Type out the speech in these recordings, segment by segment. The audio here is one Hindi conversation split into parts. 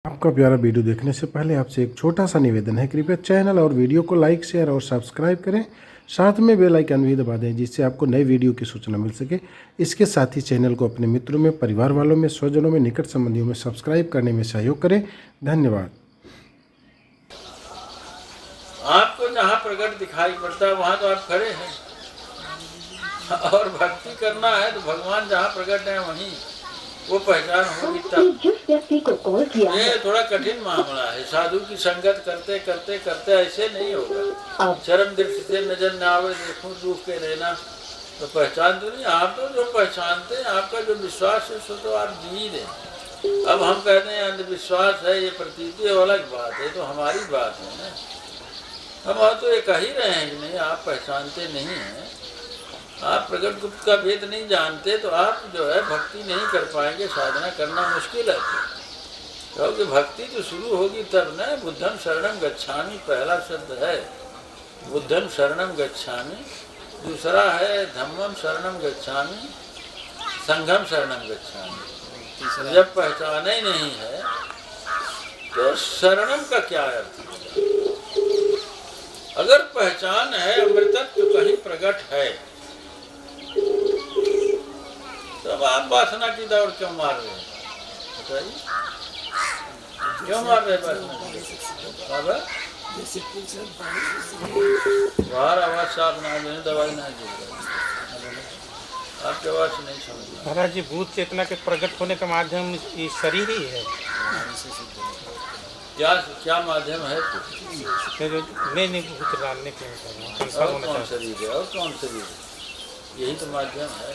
आपका प्यारा वीडियो देखने से पहले आपसे एक छोटा सा निवेदन है, कृपया चैनल और वीडियो को लाइक, शेयर और सब्सक्राइब करें। साथ में बेल आइकन भी दबा दें, जिससे आपको नए वीडियो की सूचना मिल सके। इसके साथ ही चैनल को अपने मित्रों में, परिवार वालों में, स्वजनों में, निकट संबंधियों में सब्सक्राइब करने में सहयोग करें। धन्यवाद। आपको जहाँ प्रकट दिखाई पड़ता है वहाँ तो आप खड़े हैं, और भक्ति करना है तो भगवान जहाँ प्रकट है वहीं वो पहचान होगी तब। जिस व्यक्ति को कॉल किया ये थोड़ा कठिन मामला है। साधु की संगत करते करते करते ऐसे नहीं होगा। चरम दृष्टि से नजर न आवे देखूं रूप के रहना तो पहचान तो नहीं। आप तो जो पहचानते हैं, आपका जो विश्वास है सो तो आप जी रहे। अब हम कहते हैं अंधविश्वास है, ये प्रतीति अलग बात है, तो हमारी बात है ना। हम और तो ये कह ही रहे हैं कि नहीं आप पहचानते नहीं हैं, आप प्रकट गुप्त का भेद नहीं जानते, तो आप जो है भक्ति नहीं कर पाएंगे, साधना करना मुश्किल है। क्योंकि भक्ति तो शुरू होगी तब ना। बुद्धम शरणम गच्छामि पहला शब्द है, बुद्धम शरणम गच्छामि। दूसरा है धम्मम शरणम गच्छामि, संघम शरणम गच्छामि। जब पहचाना ही नहीं है तो शरणम का क्या अर्थ है? अगर पहचान है अमृतत्व तो कहीं प्रकट है, तब आप वासना की दौड़ क्यों मार रहे हैं? बताइए क्यों मार रहे हैं वासना? बाहर आवाज साफ ना देने, दवाई ना दे, आपके आवाज नहीं समझ। महाराज जी, भूत चेतना के प्रकट होने का माध्यम ये शरीर ही है। क्या क्या माध्यम है? जो नहीं भूत डालने के और कौन शरीर है? और कौन शरीर है? यही तो माध्यम है।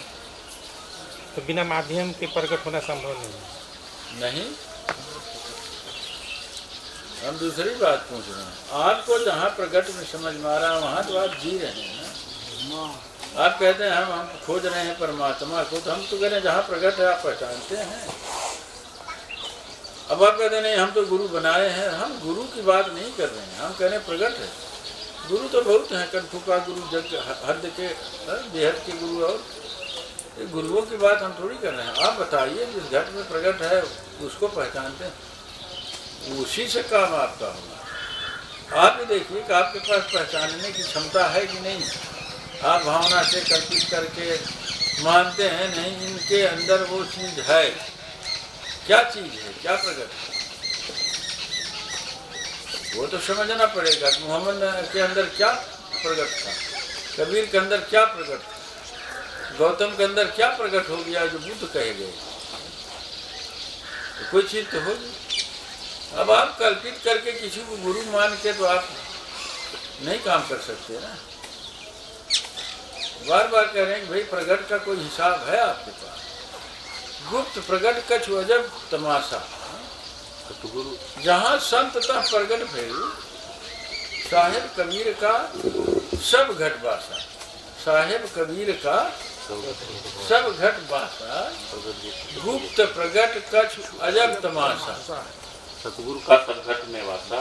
तो बिना माध्यम के प्रकट होना संभव नहीं। नहीं, हम दूसरी बात पूछ रहे हैं। आपको जहाँ प्रकट में समझ में आ रहा है वहाँ तो आप जी रहे हैं ना। आप कहते हैं हम खोज रहे हैं परमात्मा को, तो हम तो कह रहे हैं जहाँ प्रकट है आप पहचानते हैं। अब आप कहते नहीं हम तो गुरु बनाए हैं। हम गुरु की बात नहीं कर रहे हैं, हम कह रहे हैं प्रकट है। गुरु तो बहुत हैं, कंठू का गुरु, जग हद के बेहद के गुरु, और गुरुओं की बात हम थोड़ी कर रहे हैं। आप बताइए जिस घट में प्रकट है उसको पहचानते हैं, उसी से काम आपका होगा। आप ही देखिए कि आपके पास पहचानने की क्षमता है कि नहीं। आप भावना से कल्पित करके मानते हैं नहीं, इनके अंदर वो चीज़ है। क्या चीज़ है, क्या प्रकट है, वो तो समझना पड़ेगा। मोहम्मद के अंदर क्या प्रकट था, कबीर के अंदर क्या प्रकट था, गौतम के अंदर क्या प्रकट हो गया जो बुद्ध कहे गए? तो कोई चीज तो होगी। अब आप कल्पित करके किसी को गुरु मान के तो आप नहीं काम कर सकते ना। बार बार कह रहे हैं कि भाई प्रकट का कोई हिसाब है आपके पास। गुप्त प्रकट कछु अजब तमाशा, जहाँ संत तह प्रकट भइल, साहेब कबीर का सब घट बासा। साहेब कबीर का सब घट बासा, गुप्त प्रगट कछ अजब तमाशा। सतगुरु का सब घट में वासा,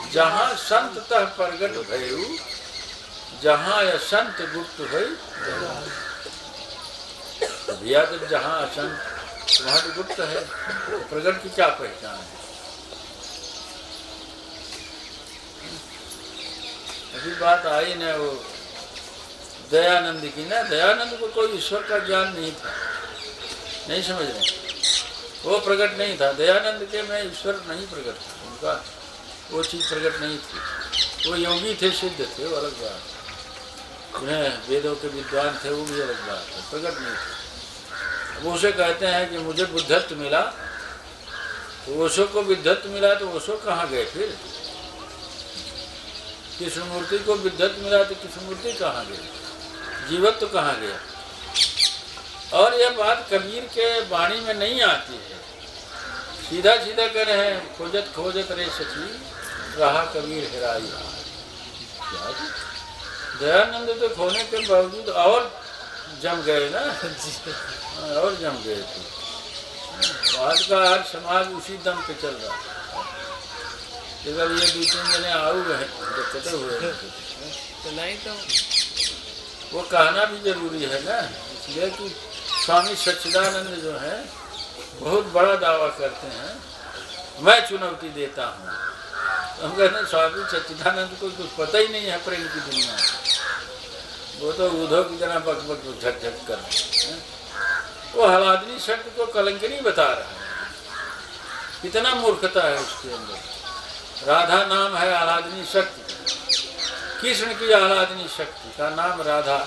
जहाँ संत तह प्रगट भयु, जहाँ असंत गुप्त भई। भैया जब जहाँ असंत वहाँ तो गुप्त है, प्रगट की क्या पहचान है? अभी बात आई ना वो दयानंद की ना। दयानंद को कोई ईश्वर का ज्ञान नहीं था, नहीं समझ रहे, वो प्रकट नहीं था। दयानंद के में ईश्वर नहीं प्रकट था, उनका वो चीज़ प्रकट नहीं थी। वो योगी थे, सिद्ध थे, वो अलग बात। उन्हें वेदों के विद्वान थे, वो भी अलग बात है, प्रकट नहीं थे। वो उसे कहते हैं कि मुझे बुद्धत्व मिला, तो ओशो को बुद्धत्व मिला, तो ओशो कहाँ गए फिर? कृष्णमूर्ति को बुद्धत्व मिला तो कृष्णमूर्ति कहाँ गए? जीवत्व तो कहाँ गया? और यह बात कबीर के वाणी में नहीं आती है। सीधा सीधा कह रहे हैं खोजत खोजत रे सखी, रहा कबीर हेराई। दयानंद तो खोने के बावजूद और जम गए ना, और जम गए थे। आज का हर समाज उसी दम पे चल रहा है। अगर ये 2-3 जने आऊ गए तो कतर हुए तो नहीं, तो वो कहना भी जरूरी है ना। इसलिए कि स्वामी सच्चिदानंद जो है बहुत बड़ा दावा करते हैं मैं चुनौती देता हूँ। तो हम कहते हैं स्वामी सच्चिदानंद को कुछ पता ही नहीं है प्रेम की दुनिया, वो तो उद्धव की तरह बक बक झक झक कर रहे हैं। वो हलादनी शब्द को कलंकनी बता रहा है, कितना मूर्खता है उसके अंदर। राधा नाम है आह्लादनी शक्ति, कृष्ण की आह्लादनी शक्ति का नाम राधा।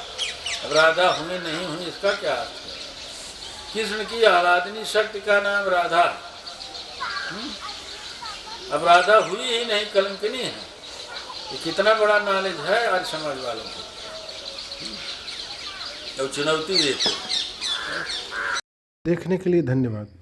अब राधा हुई नहीं हुई इसका क्या अर्थ है? कृष्ण की आह्लादनी शक्ति का नाम राधा। अब राधा हुई ही नहीं, कलंकनी है। ये कितना बड़ा नॉलेज है आज समाज वालों को। तो चुनौती देते। देखने के लिए धन्यवाद।